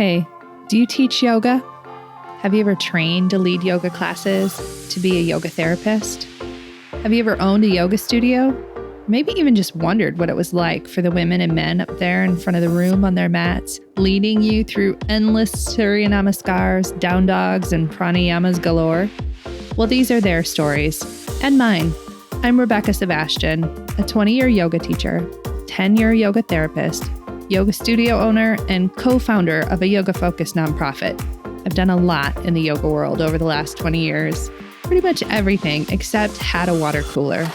Hey, do you teach yoga? Have you ever trained to lead yoga classes, to be a yoga therapist? Have you ever owned a yoga studio? Maybe even just wondered what it was like for the women and men up there in front of the room on their mats, leading you through endless Surya Namaskars, down dogs, and pranayamas galore? Well, these are their stories, and mine. I'm Rebecca Sebastian, a 20-year yoga teacher, 10-year yoga therapist, yoga studio owner, and co-founder of a yoga-focused nonprofit. I've done a lot in the yoga world over the last 20 years. Pretty much everything except had a water cooler.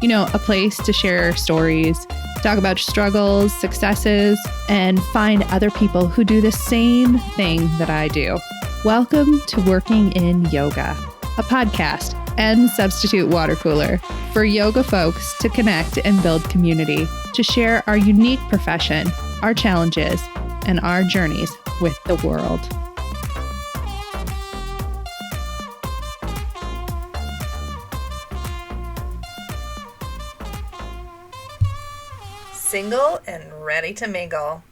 You know, a place to share stories, talk about struggles, successes, and find other people who do the same thing that I do. Welcome to Working in Yoga, a podcast and substitute water cooler for yoga folks to connect and build community, to share our unique profession, our challenges, and our journeys with the world. Single and ready to mingle.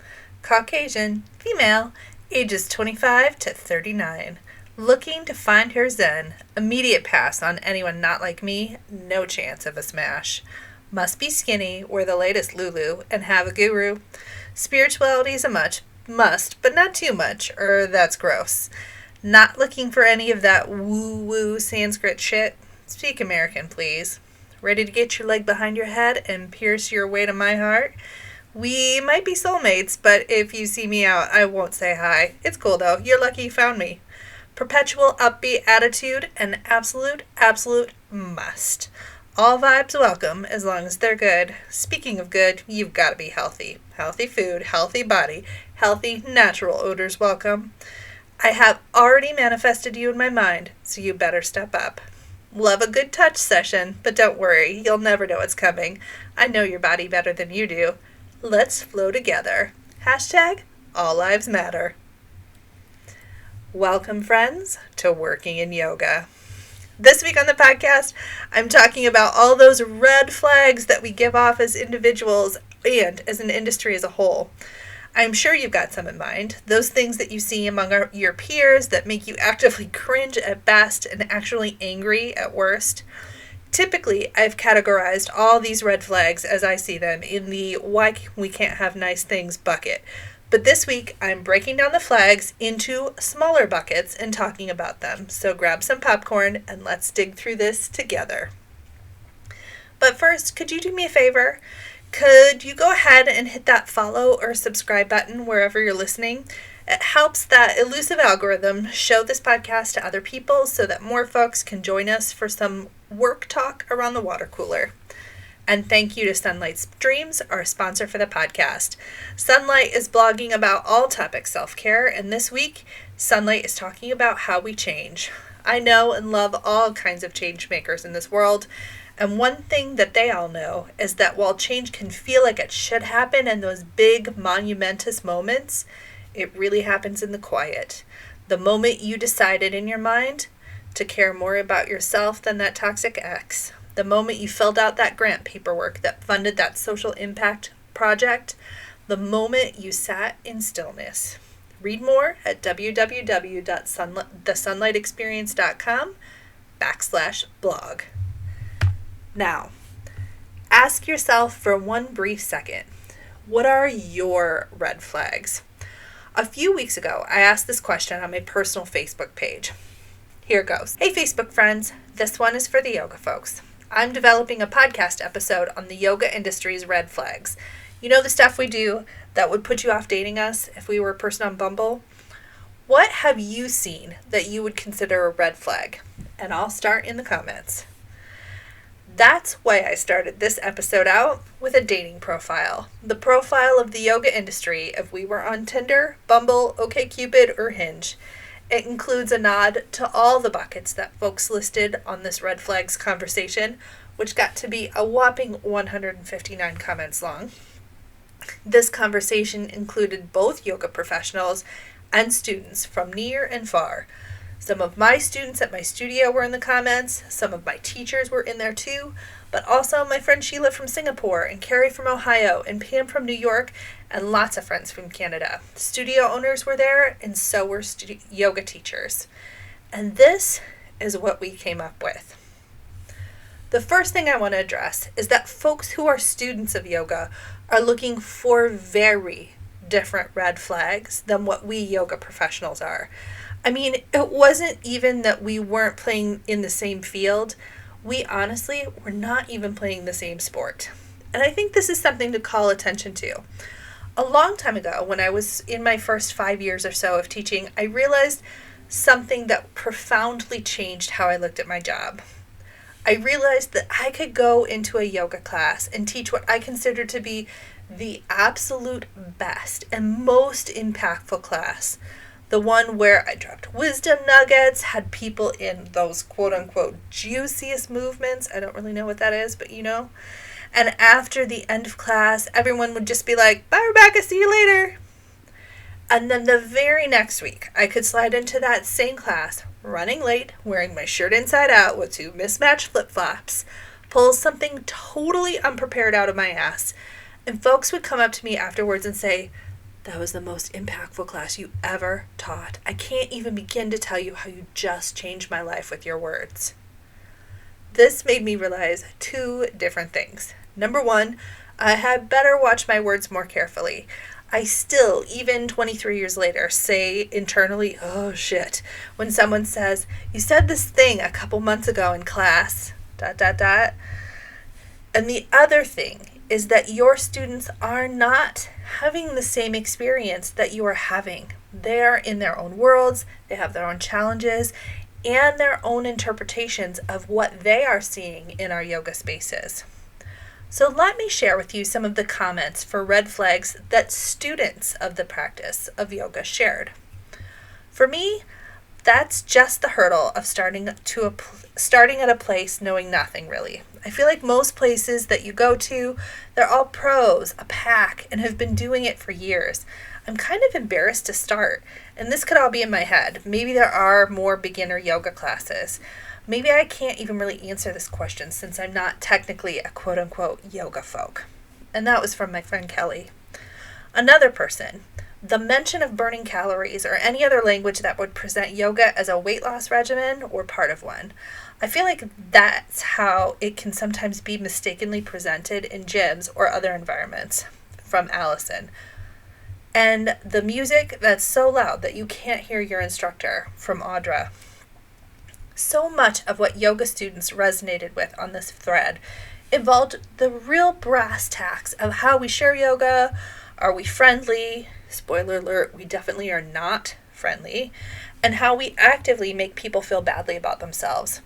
Caucasian, female, ages 25 to 39. Looking to find her zen. Immediate pass on anyone not like me. No chance of a smash. Must be skinny, wear the latest Lulu, and have a guru. Spirituality is a must, but not too much, or that's gross. Not looking for any of that woo-woo Sanskrit shit. Speak American, please. Ready to get your leg behind your head and pierce your way to my heart? We might be soulmates, but if you see me out, I won't say hi. It's cool though. You're lucky you found me. Perpetual upbeat attitude, an absolute must. All vibes welcome as long as they're good. Speaking of good, you've got to be healthy. Healthy food, healthy body, healthy natural odors welcome. I have already manifested you in my mind, so you better step up. Love a good touch session, but don't worry, you'll never know what's coming. I know your body better than you do. Let's flow together. Hashtag all lives matter. Welcome, friends, to Working in Yoga. This week on the podcast, I'm talking about all those red flags that we give off as individuals and as an industry as a whole. I'm sure you've got some in mind. Those things that you see among your peers that make you actively cringe at best and actually angry at worst. Typically, I've categorized all these red flags as I see them in the why we can't have nice things bucket. But this week, I'm breaking down the flags into smaller buckets and talking about them. So grab some popcorn and let's dig through this together. But first, could you do me a favor? Could you go ahead and hit that follow or subscribe button wherever you're listening? It helps that elusive algorithm show this podcast to other people so that more folks can join us for some work talk around the water cooler. And thank you to Sunlight Streams, our sponsor for the podcast. Sunlight is blogging about all topics self-care, and this week, Sunlight is talking about how we change. I know and love all kinds of change makers in this world, and one thing that they all know is that while change can feel like it should happen in those big, monumentous moments, it really happens in the quiet. The moment you decided in your mind to care more about yourself than that toxic ex. The moment you filled out that grant paperwork that funded that social impact project. The moment you sat in stillness. Read more at www.thesunlightexperience.com/blog. Now, ask yourself for one brief second, what are your red flags? A few weeks ago, I asked this question on my personal Facebook page. Here it goes. Hey, Facebook friends, this one is for the yoga folks. I'm developing a podcast episode on the yoga industry's red flags. You know the stuff we do that would put you off dating us if we were a person on Bumble? What have you seen that you would consider a red flag? And I'll start in the comments. That's why I started this episode out with a dating profile. The profile of the yoga industry if we were on Tinder, Bumble, OkCupid, or Hinge. It includes a nod to all the buckets that folks listed on this red flags conversation, which got to be a whopping 159 comments long. This conversation included both yoga professionals and students from near and far. Some of my students at my studio were in the comments, some of my teachers were in there too, but also my friend Sheila from Singapore, and Carrie from Ohio, and Pam from New York, and lots of friends from Canada. Studio owners were there, and so were yoga teachers. And this is what we came up with. The first thing I want to address is that folks who are students of yoga are looking for very different red flags than what we yoga professionals are. I mean, it wasn't even that we weren't playing in the same field. We honestly were not even playing the same sport. And I think this is something to call attention to. A long time ago, when I was in my first 5 years or so of teaching, I realized something that profoundly changed how I looked at my job. I realized that I could go into a yoga class and teach what I considered to be the absolute best and most impactful class. The one where I dropped wisdom nuggets, had people in those quote-unquote juiciest movements. I don't really know what that is, but you know. And after the end of class, everyone would just be like, "Bye, Rebecca, see you later." And then the very next week, I could slide into that same class, running late, wearing my shirt inside out with 2 mismatched flip-flops, pull something totally unprepared out of my ass, and folks would come up to me afterwards and say, "That was the most impactful class you ever taught. I can't even begin to tell you how you just changed my life with your words." This made me realize 2 different things. Number 1, I had better watch my words more carefully. I still, even 23 years later, say internally, "Oh shit," when someone says, "You said this thing a couple months ago in class, ... And the other thing is that your students are not having the same experience that you are having. They're in their own worlds, they have their own challenges, and their own interpretations of what they are seeing in our yoga spaces. So let me share with you some of the comments for red flags that students of the practice of yoga shared. For me, that's just the hurdle of starting at a place knowing nothing really. I feel like most places that you go to, they're all pros, a pack, and have been doing it for years. I'm kind of embarrassed to start, and this could all be in my head. Maybe there are more beginner yoga classes. Maybe I can't even really answer this question since I'm not technically a quote-unquote yoga folk. And that was from my friend Kelly. Another person, the mention of burning calories or any other language that would present yoga as a weight loss regimen or part of one. I feel like that's how it can sometimes be mistakenly presented in gyms or other environments. From Allison. And the music that's so loud that you can't hear your instructor. From Audra. So much of what yoga students resonated with on this thread involved the real brass tacks of how we share yoga. Are we friendly? Spoiler alert, we definitely are not friendly. And how we actively make people feel badly about themselves.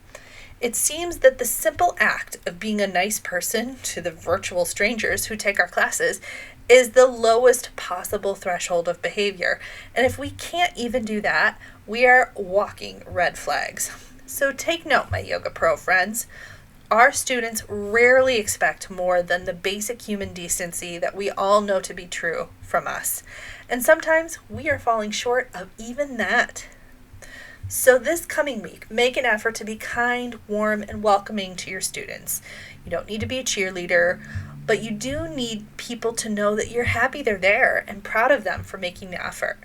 It seems that the simple act of being a nice person to the virtual strangers who take our classes is the lowest possible threshold of behavior. And if we can't even do that, we are walking red flags. So take note, my yoga pro friends. Our students rarely expect more than the basic human decency that we all know to be true from us. And sometimes we are falling short of even that. So this coming week, make an effort to be kind, warm, and welcoming to your students. You don't need to be a cheerleader, but you do need people to know that you're happy they're there and proud of them for making the effort.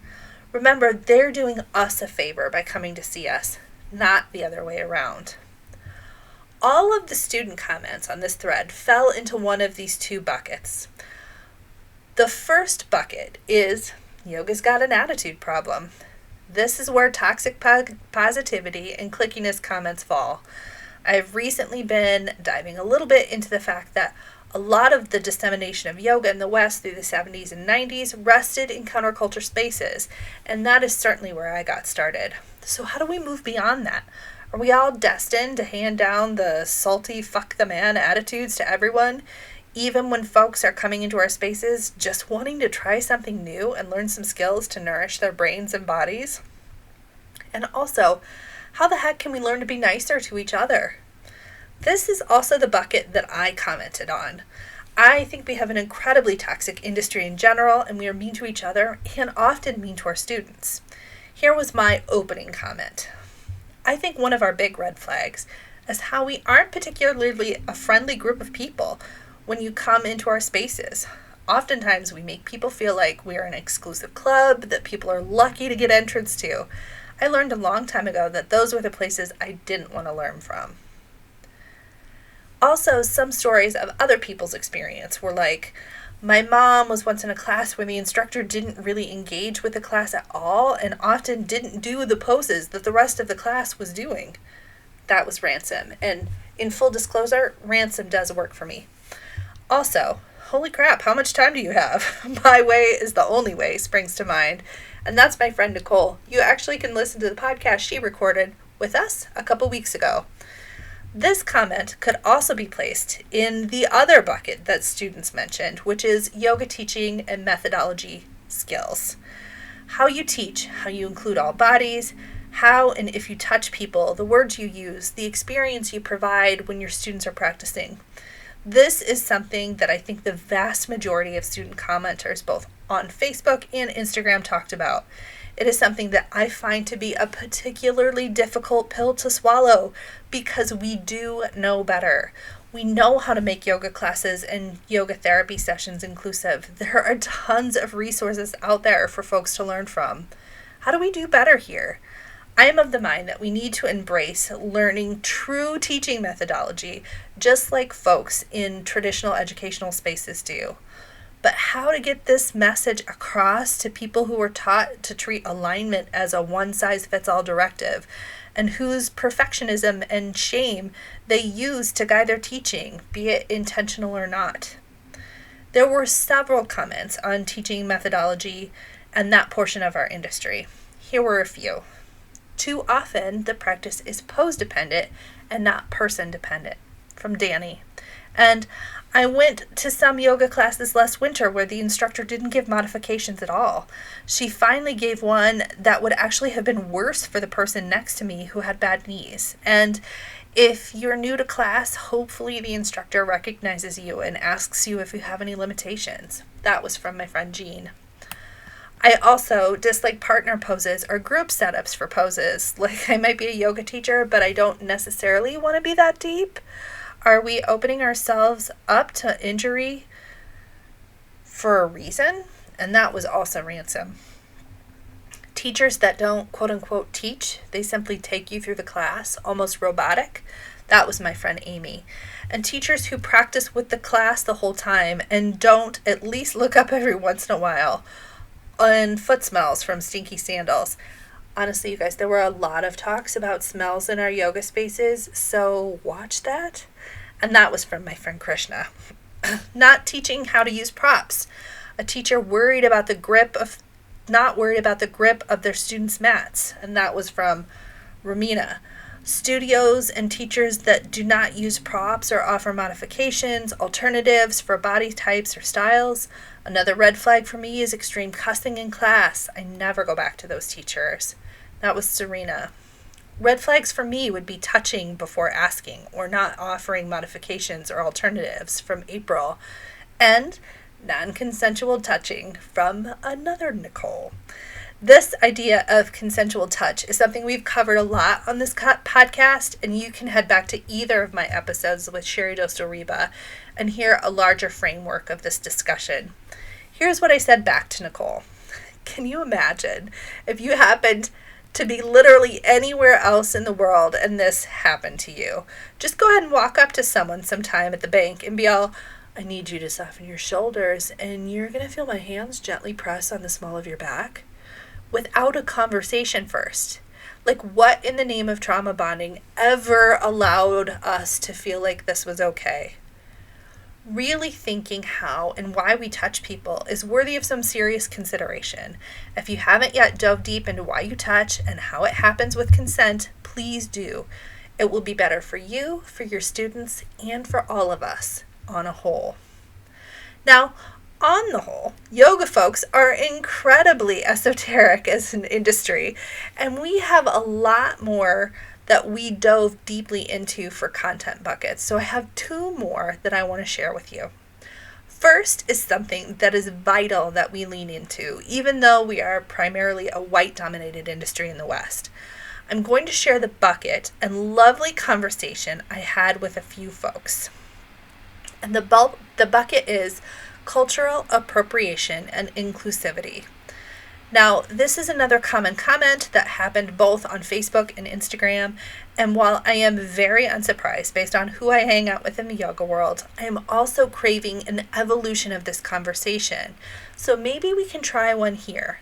Remember, they're doing us a favor by coming to see us, not the other way around. All of the student comments on this thread fell into one of these 2 buckets. The first bucket is yoga's got an attitude problem. This is where toxic positivity and clickiness comments fall. I've recently been diving a little bit into the fact that a lot of the dissemination of yoga in the West through the 70s and 90s rested in counterculture spaces, and that is certainly where I got started. So how do we move beyond that? Are we all destined to hand down the salty fuck the man attitudes to everyone, even when folks are coming into our spaces just wanting to try something new and learn some skills to nourish their brains and bodies? And also, how the heck can we learn to be nicer to each other? This is also the bucket that I commented on. I think we have an incredibly toxic industry in general, and we are mean to each other and often mean to our students. Here was my opening comment. I think one of our big red flags, as how we aren't particularly a friendly group of people when you come into our spaces. Oftentimes we make people feel like we're an exclusive club that people are lucky to get entrance to. I learned a long time ago that those were the places I didn't want to learn from. Also, some stories of other people's experience were like, my mom was once in a class where the instructor didn't really engage with the class at all and often didn't do the poses that the rest of the class was doing. That was Ransom. And in full disclosure, Ransom does work for me. Also, holy crap, how much time do you have? My way is the only way springs to mind. And that's my friend Nicole. You actually can listen to the podcast she recorded with us a couple weeks ago. This comment could also be placed in the other bucket that students mentioned, which is yoga teaching and methodology skills. How you teach, how you include all bodies, how and if you touch people, the words you use, the experience you provide when your students are practicing. This is something that I think the vast majority of student commenters, both on Facebook and Instagram, talked about. It is something that I find to be a particularly difficult pill to swallow because we do know better. We know how to make yoga classes and yoga therapy sessions inclusive. There are tons of resources out there for folks to learn from. How do we do better here? I am of the mind that we need to embrace learning true teaching methodology, just like folks in traditional educational spaces do. But how to get this message across to people who were taught to treat alignment as a one-size-fits-all directive, and whose perfectionism and shame they use to guide their teaching, be it intentional or not. There were several comments on teaching methodology and that portion of our industry. Here were a few. Too often, the practice is pose-dependent and not person-dependent, from Danny. And I went to some yoga classes last winter where the instructor didn't give modifications at all. She finally gave one that would actually have been worse for the person next to me who had bad knees. And if you're new to class, hopefully the instructor recognizes you and asks you if you have any limitations. That was from my friend Jean. I also dislike partner poses or group setups for poses. Like, I might be a yoga teacher, but I don't necessarily want to be that deep. Are we opening ourselves up to injury for a reason? And that was also Ransom. Teachers that don't quote unquote teach, they simply take you through the class, almost robotic. That was my friend Amy. And teachers who practice with the class the whole time and don't at least look up every once in a while. And foot smells from stinky sandals. Honestly, you guys, there were a lot of talks about smells in our yoga spaces, so watch that. And that was from my friend Krishna. Not teaching how to use props. A teacher not worried about the grip of their students' mats. And that was from Ramina. Studios and teachers that do not use props or offer modifications, alternatives for body types or styles. Another red flag for me is extreme cussing in class. I never go back to those teachers. That was Serena. Red flags for me would be touching before asking or not offering modifications or alternatives from April. And non-consensual touching from another Nicole. This idea of consensual touch is something we've covered a lot on this podcast, and you can head back to either of my episodes with Sherry Dostoriba and hear a larger framework of this discussion. Here's what I said back to Nicole. Can you imagine if you happened to be literally anywhere else in the world and this happened to you? Just go ahead and walk up to someone sometime at the bank and be all, I need you to soften your shoulders, and you're going to feel my hands gently press on the small of your back. Without a conversation first. Like, what in the name of trauma bonding ever allowed us to feel like this was okay? Really thinking how and why we touch people is worthy of some serious consideration. If you haven't yet dove deep into why you touch and how it happens with consent, please do. It will be better for you, for your students, and for all of us on a whole. Now, on the whole, yoga folks are incredibly esoteric as an industry, and we have a lot more that we dove deeply into for content buckets. So I have two more that I want to share with you. First is something that is vital that we lean into, even though we are primarily a white-dominated industry in the West. I'm going to share the bucket and lovely conversation I had with a few folks. And the bucket is cultural appropriation and inclusivity. Now, this is another common comment that happened both on Facebook and Instagram, and while I am very unsurprised based on who I hang out with in the yoga world, I am also craving an evolution of this conversation. So maybe we can try one here.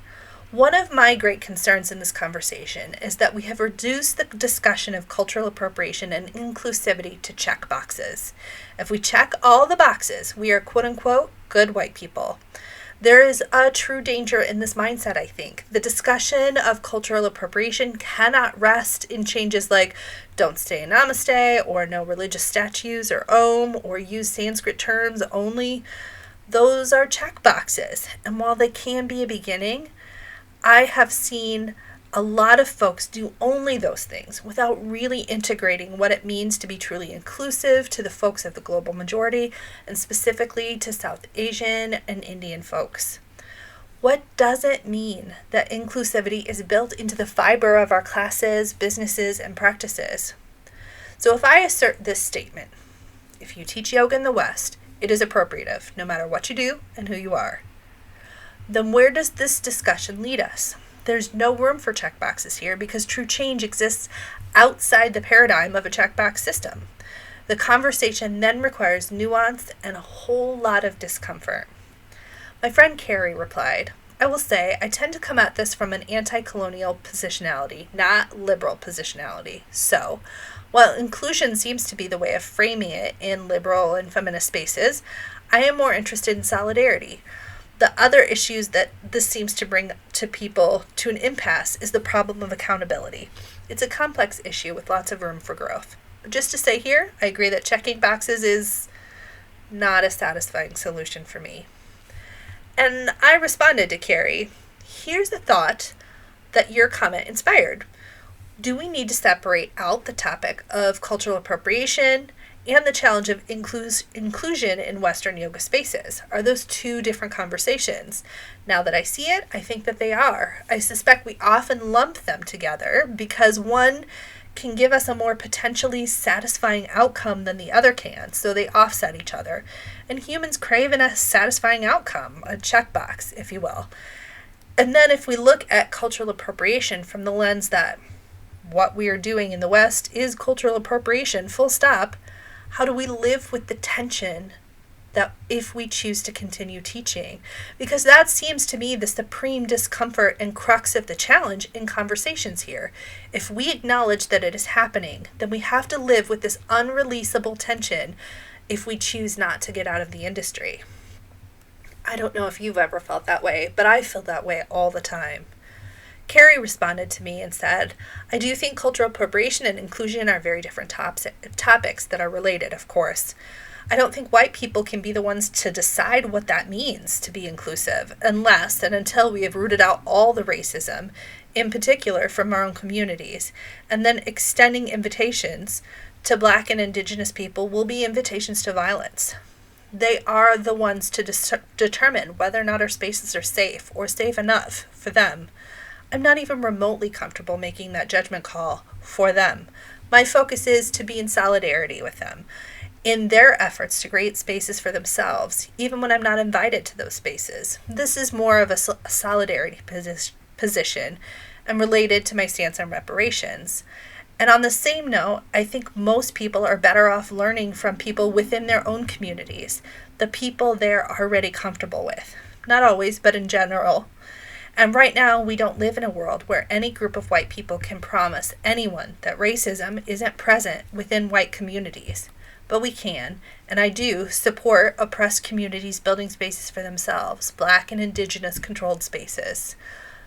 One of my great concerns in this conversation is that we have reduced the discussion of cultural appropriation and inclusivity to check boxes. If we check all the boxes, we are quote-unquote good white people. There is a true danger in this mindset, I think. The discussion of cultural appropriation cannot rest in changes like don't say namaste or no religious statues or om or use Sanskrit terms only. Those are check boxes, and while they can be a beginning, I have seen a lot of folks do only those things without really integrating what it means to be truly inclusive to the folks of the global majority, and specifically to South Asian and Indian folks. What does it mean that inclusivity is built into the fiber of our classes, businesses, and practices? So if I assert this statement, if you teach yoga in the West, it is appropriative, no matter what you do and who you are. Then where does this discussion lead us? There's no room for checkboxes here because true change exists outside the paradigm of a checkbox system. The conversation then requires nuance and a whole lot of discomfort. My friend Carrie replied, I will say I tend to come at this from an anti-colonial positionality, not liberal positionality. So, while inclusion seems to be the way of framing it in liberal and feminist spaces, I am more interested in solidarity. The other issues that this seems to bring to people to an impasse is the problem of accountability. It's a complex issue with lots of room for growth. Just to say here, I agree that checking boxes is not a satisfying solution for me. And I responded to Carrie, here's a thought that your comment inspired. Do we need to separate out the topic of cultural appropriation and the challenge of inclusion in Western yoga spaces? Are those two different conversations? Now that I see it, I think that they are. I suspect we often lump them together because one can give us a more potentially satisfying outcome than the other can, so they offset each other. And humans crave a satisfying outcome, a checkbox, if you will. And then if we look at cultural appropriation from the lens that what we are doing in the West is cultural appropriation, full stop, how do we live with the tension that if we choose to continue teaching? Because that seems to me the supreme discomfort and crux of the challenge in conversations here. If we acknowledge that it is happening, then we have to live with this unreleasable tension if we choose not to get out of the industry. I don't know if you've ever felt that way, but I feel that way all the time. Carrie responded to me and said, I do think cultural appropriation and inclusion are very different topics that are related, of course. I don't think white people can be the ones to decide what that means to be inclusive unless and until we have rooted out all the racism, in particular from our own communities, and then extending invitations to Black and Indigenous people will be invitations to violence. They are the ones to determine whether or not our spaces are safe or safe enough for them. I'm not even remotely comfortable making that judgment call for them. My focus is to be in solidarity with them in their efforts to create spaces for themselves, even when I'm not invited to those spaces. This is more of a solidarity position and related to my stance on reparations. And on the same note, I think most people are better off learning from people within their own communities, the people they're already comfortable with. Not always, but in general. And right now, we don't live in a world where any group of white people can promise anyone that racism isn't present within white communities. But we can, and I do, support oppressed communities building spaces for themselves, Black and Indigenous controlled spaces.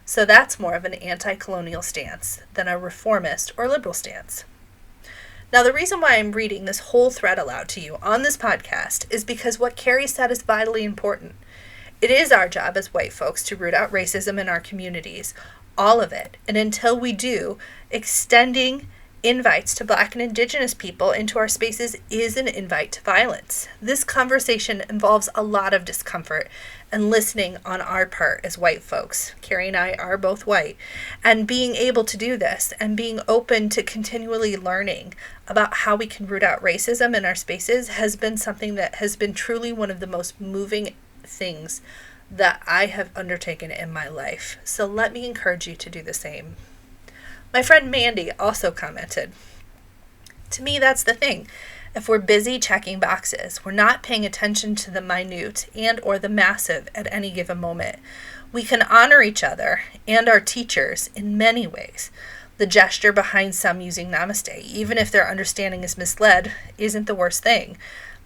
So that's more of an anti-colonial stance than a reformist or liberal stance. Now, the reason why I'm reading this whole thread aloud to you on this podcast is because what Carrie said is vitally important. It is our job as white folks to root out racism in our communities, all of it. And until we do, extending invites to Black and Indigenous people into our spaces is an invite to violence. This conversation involves a lot of discomfort and listening on our part as white folks. Carrie and I are both white. And being able to do this and being open to continually learning about how we can root out racism in our spaces has been something that has been truly one of the most moving things that I have undertaken in my life. So let me encourage you to do the same. My friend Mandy also commented, "To me, that's the thing. If we're busy checking boxes, we're not paying attention to the minute and or the massive at any given moment. We can honor each other and our teachers in many ways. The gesture behind some using namaste, even if their understanding is misled, isn't the worst thing.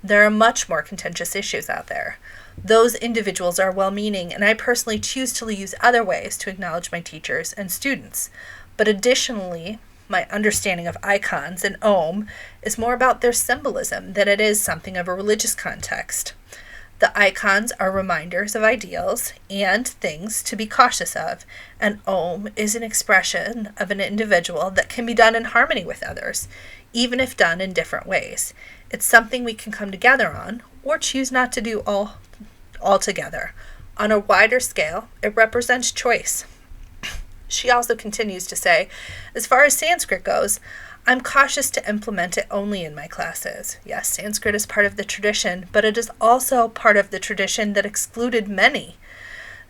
There are much more contentious issues out there. Those individuals are well-meaning, and I personally choose to use other ways to acknowledge my teachers and students. But additionally, my understanding of icons and Om is more about their symbolism than it is something of a religious context. The icons are reminders of ideals and things to be cautious of, and Om is an expression of an individual that can be done in harmony with others, even if done in different ways. It's something we can come together on or choose not to do altogether. On a wider scale, it represents choice." She also continues to say, "As far as Sanskrit goes, I'm cautious to implement it only in my classes. Yes, Sanskrit is part of the tradition, but it is also part of the tradition that excluded many.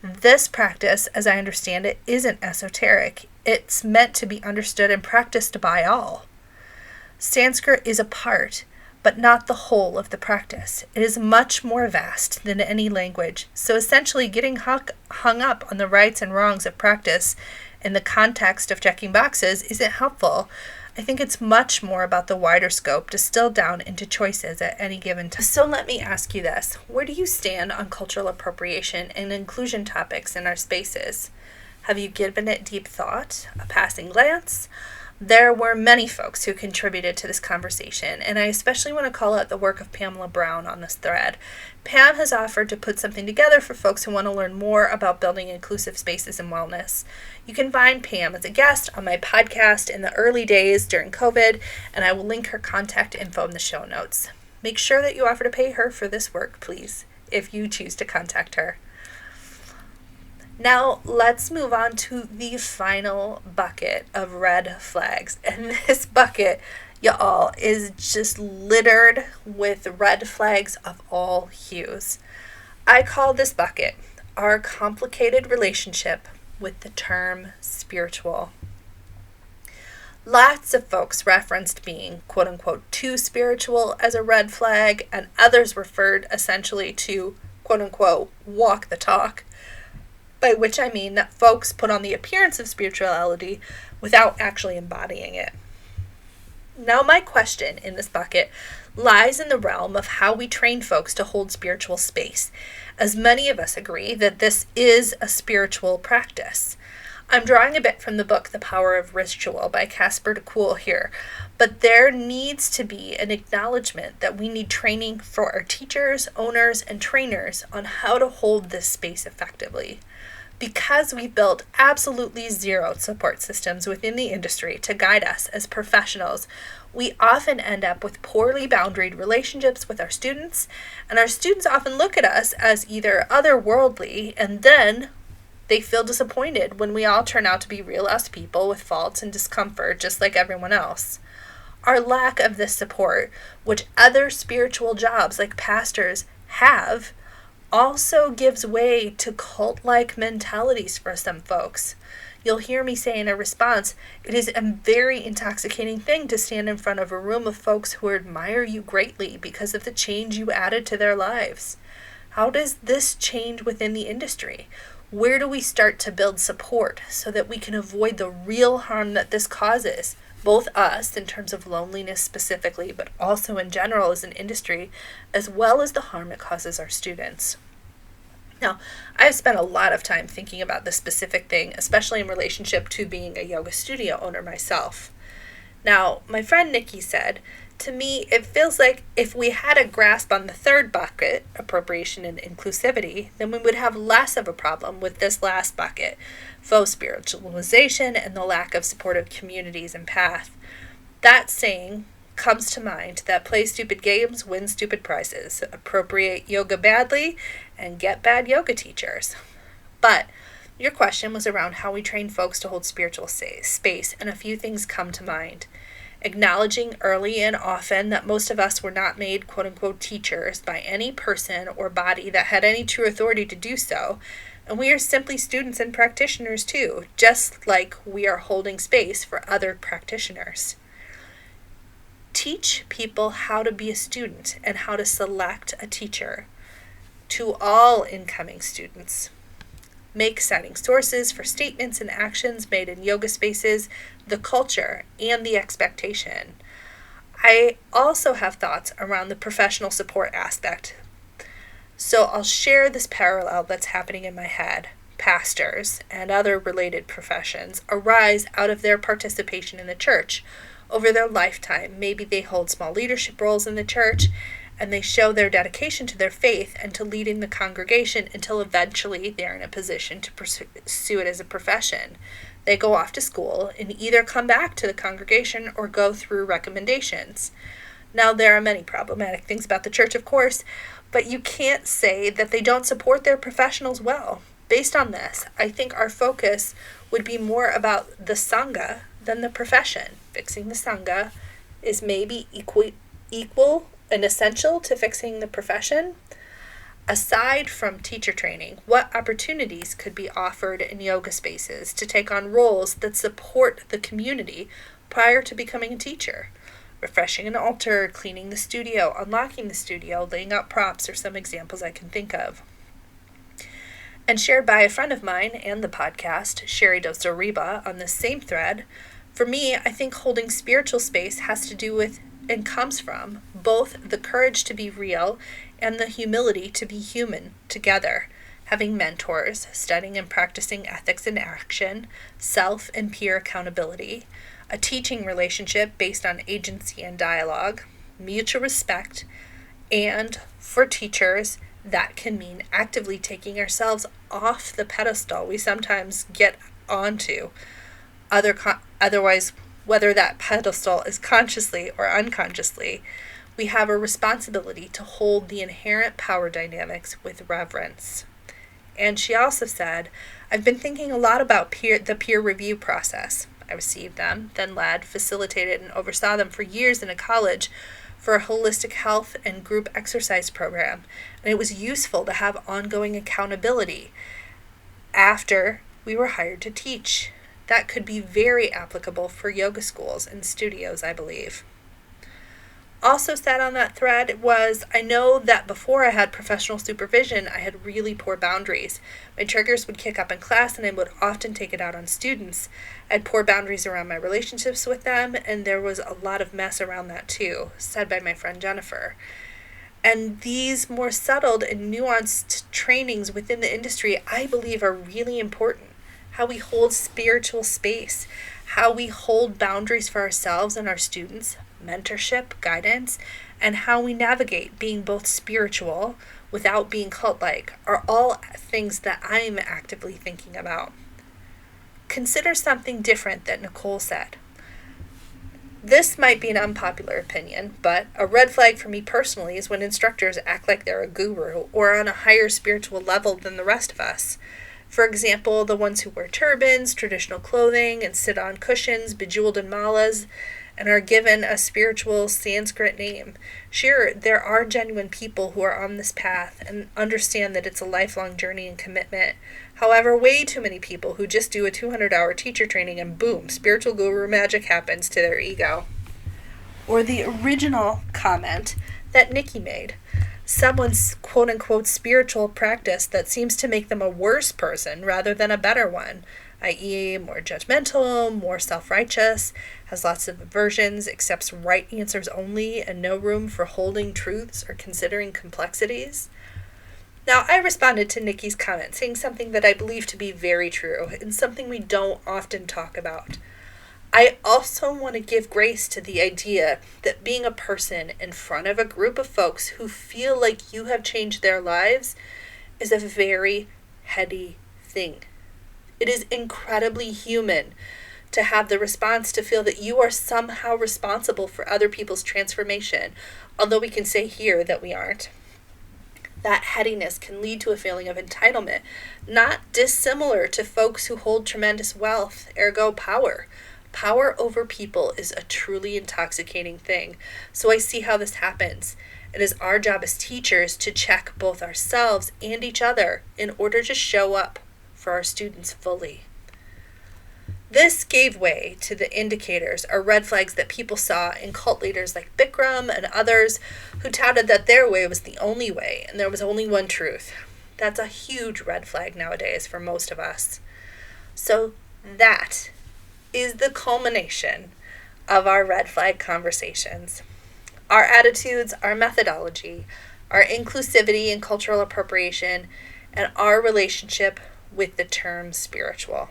This practice, as I understand it, isn't esoteric. It's meant to be understood and practiced by all. Sanskrit is a part, but not the whole of the practice. It is much more vast than any language, so essentially getting hung up on the rights and wrongs of practice in the context of checking boxes isn't helpful. I think it's much more about the wider scope distilled down into choices at any given time." So let me ask you this. Where do you stand on cultural appropriation and inclusion topics in our spaces? Have you given it deep thought, a passing glance? There were many folks who contributed to this conversation, and I especially want to call out the work of Pamela Brown on this thread. Pam has offered to put something together for folks who want to learn more about building inclusive spaces and wellness. You can find Pam as a guest on my podcast in the early days during COVID, and I will link her contact info in the show notes. Make sure that you offer to pay her for this work, please, if you choose to contact her. Now, let's move on to the final bucket of red flags. And this bucket, y'all, is just littered with red flags of all hues. I call this bucket our complicated relationship with the term spiritual. Lots of folks referenced being, quote unquote, too spiritual as a red flag, and others referred essentially to, quote unquote, walk the talk. By which I mean that folks put on the appearance of spirituality without actually embodying it. Now, my question in this bucket lies in the realm of how we train folks to hold spiritual space, as many of us agree that this is a spiritual practice. I'm drawing a bit from the book The Power of Ritual by Casper de Kool here, but there needs to be an acknowledgement that we need training for our teachers, owners, and trainers on how to hold this space effectively. Because we built absolutely zero support systems within the industry to guide us as professionals, we often end up with poorly boundaried relationships with our students, and our students often look at us as either otherworldly, and then they feel disappointed when we all turn out to be real-ass people with faults and discomfort just like everyone else. Our lack of this support, which other spiritual jobs like pastors have, also gives way to cult-like mentalities for some folks. You'll hear me say in a response, it is a very intoxicating thing to stand in front of a room of folks who admire you greatly because of the change you added to their lives. How does this change within the industry? Where do we start to build support so that we can avoid the real harm that this causes? Both us, in terms of loneliness specifically, but also in general as an industry, as well as the harm it causes our students. Now, I've spent a lot of time thinking about this specific thing, especially in relationship to being a yoga studio owner myself. Now, my friend Nikki said, to me, it feels like if we had a grasp on the third bucket, appropriation and inclusivity, then we would have less of a problem with this last bucket, faux spiritualization and the lack of supportive communities and path. That saying comes to mind that play stupid games, win stupid prizes, appropriate yoga badly, and get bad yoga teachers. But your question was around how we train folks to hold spiritual space, and a few things come to mind. Acknowledging early and often that most of us were not made quote-unquote teachers by any person or body that had any true authority to do so, and we are simply students and practitioners too, just like we are holding space for other practitioners. Teach people how to be a student and how to select a teacher to all incoming students. Make citing sources for statements and actions made in yoga spaces, the culture, and the expectation. I also have thoughts around the professional support aspect. So I'll share this parallel that's happening in my head. Pastors and other related professions arise out of their participation in the church over their lifetime. Maybe they hold small leadership roles in the church, and they show their dedication to their faith and to leading the congregation until eventually they're in a position to pursue it as a profession. They go off to school and either come back to the congregation or go through recommendations. Now, there are many problematic things about the church, of course, but you can't say that they don't support their professionals well. Based on this, I think our focus would be more about the Sangha than the profession. Fixing the Sangha is maybe equal and essential to fixing the profession. Aside from teacher training, what opportunities could be offered in yoga spaces to take on roles that support the community prior to becoming a teacher? Refreshing an altar, cleaning the studio, unlocking the studio, laying out props are some examples I can think of. And shared by a friend of mine and the podcast, Sherry Dosoriba, on this same thread, for me, I think holding spiritual space has to do with and comes from both the courage to be real and the humility to be human together, having mentors, studying and practicing ethics in action, self and peer accountability, a teaching relationship based on agency and dialogue, mutual respect, and for teachers, that can mean actively taking ourselves off the pedestal we sometimes get onto. Otherwise, whether that pedestal is consciously or unconsciously, we have a responsibility to hold the inherent power dynamics with reverence. And she also said, I've been thinking a lot about the peer review process. I received them, then led, facilitated, and oversaw them for years in a college for a holistic health and group exercise program. And it was useful to have ongoing accountability after we were hired to teach. That could be very applicable for yoga schools and studios, I believe. Also said on that thread was, I know that before I had professional supervision, I had really poor boundaries. My triggers would kick up in class and I would often take it out on students. I had poor boundaries around my relationships with them, and there was a lot of mess around that too, said by my friend Jennifer. And these more settled and nuanced trainings within the industry, I believe, are really important. How we hold spiritual space, how we hold boundaries for ourselves and our students, mentorship, guidance, and how we navigate being both spiritual without being cult-like are all things that I'm actively thinking about. Consider something different that Nicole said. This might be an unpopular opinion, but a red flag for me personally is when instructors act like they're a guru or on a higher spiritual level than the rest of us. For example, the ones who wear turbans, traditional clothing, and sit on cushions, bejeweled in malas, and are given a spiritual Sanskrit name. Sure, there are genuine people who are on this path and understand that it's a lifelong journey and commitment. However, way too many people who just do a 200-hour teacher training and boom, spiritual guru magic happens to their ego. Or the original comment that Nikki made. Someone's quote-unquote spiritual practice that seems to make them a worse person rather than a better one, i.e. more judgmental, more self-righteous, has lots of aversions, accepts right answers only, and no room for holding truths or considering complexities. Now, I responded to Nikki's comment, saying something that I believe to be very true, and something we don't often talk about. I also want to give grace to the idea that being a person in front of a group of folks who feel like you have changed their lives is a very heady thing. It is incredibly human to have the response to feel that you are somehow responsible for other people's transformation, although we can say here that we aren't. That headiness can lead to a feeling of entitlement, not dissimilar to folks who hold tremendous wealth, ergo power. Power over people is a truly intoxicating thing. So I see how this happens. It is our job as teachers to check both ourselves and each other in order to show up for our students fully. This gave way to the indicators or red flags that people saw in cult leaders like Bikram and others who touted that their way was the only way and there was only one truth. That's a huge red flag nowadays for most of us. So that is the culmination of our red flag conversations. Our attitudes, our methodology, our inclusivity and cultural appropriation, and our relationship with the term spiritual.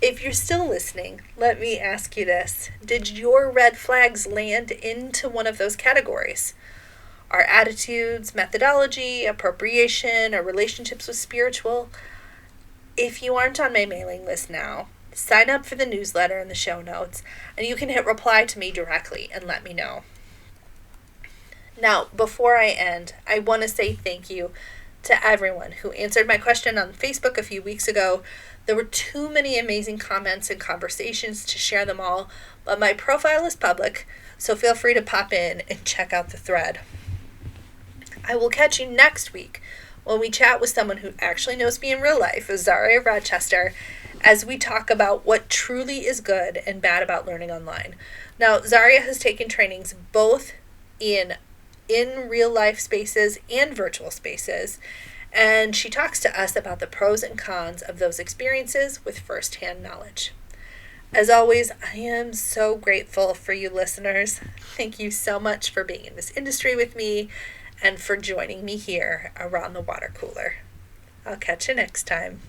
If you're still listening, let me ask you this. Did your red flags land into one of those categories? Our attitudes, methodology, appropriation, our relationships with spiritual? If you aren't on my mailing list now, sign up for the newsletter in the show notes, and you can hit reply to me directly and let me know. Now, before I end, I want to say thank you to everyone who answered my question on Facebook a few weeks ago. There were too many amazing comments and conversations to share them all, but my profile is public, so feel free to pop in and check out the thread. I will catch you next week when we chat with someone who actually knows me in real life, Zaria Rochester, as we talk about what truly is good and bad about learning online. Now, Zaria has taken trainings both in real life spaces and virtual spaces, and she talks to us about the pros and cons of those experiences with firsthand knowledge. As always, I am so grateful for you listeners. Thank you so much for being in this industry with me and for joining me here around the water cooler. I'll catch you next time.